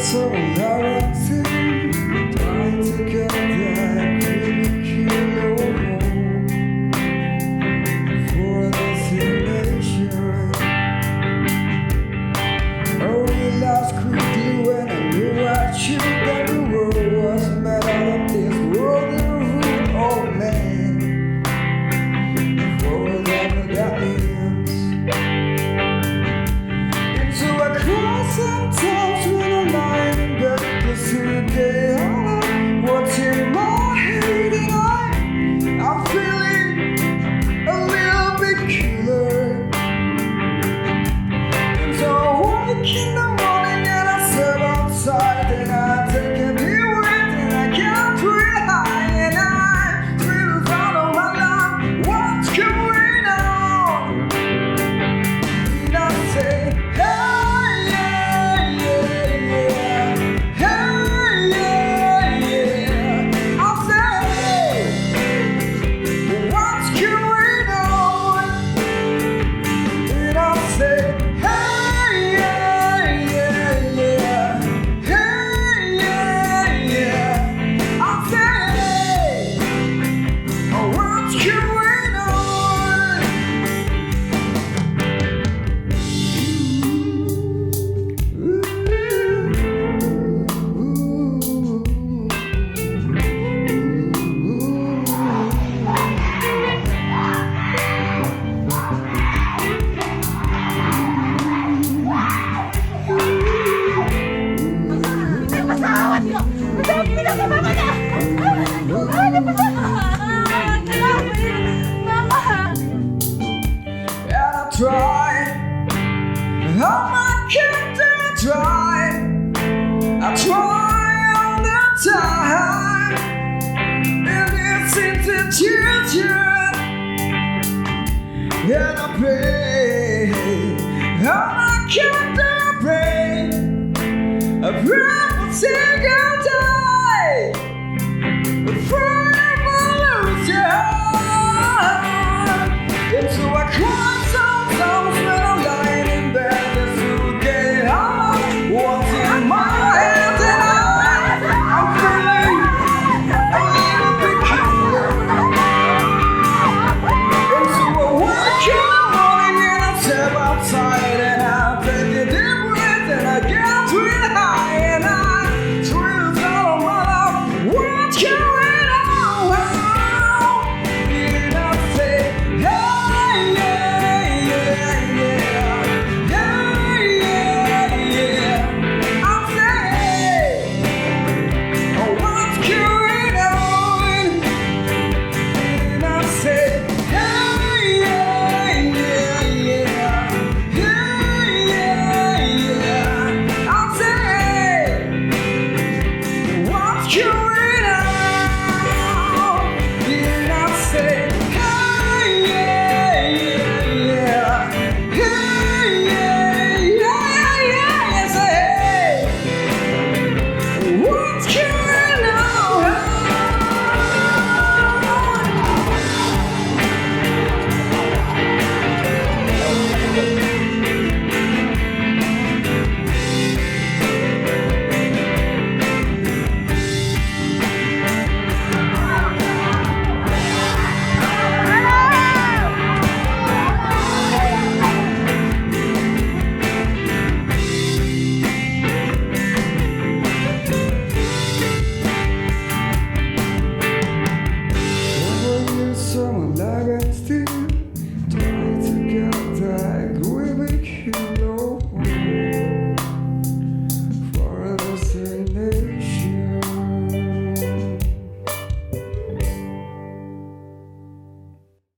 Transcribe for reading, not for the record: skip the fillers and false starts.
So now I think trying to get that ridicule for destination. I realized quickly when I knew I should that the world was made out of this world of old man. Forever that ends. And so I cry sometimes when I'm lying in bed, just to get out of what's in my head, and I'm feeling a little bit cooler. And so I wake in the morning and I step outside and I take a deep breath and I get pretty high and I feel the sound of my life. What's going on? And I say, hey, yeah, yeah, yeah. Hey, yeah, yeah. I say, hey, what's going on? And I say, hey, yeah, yeah, yeah. Hey, yeah, yeah. I say, what's going on? And I try, all my kids try. I try all the time, and it's institution. And I pray, all my kids pray. I pray for single day.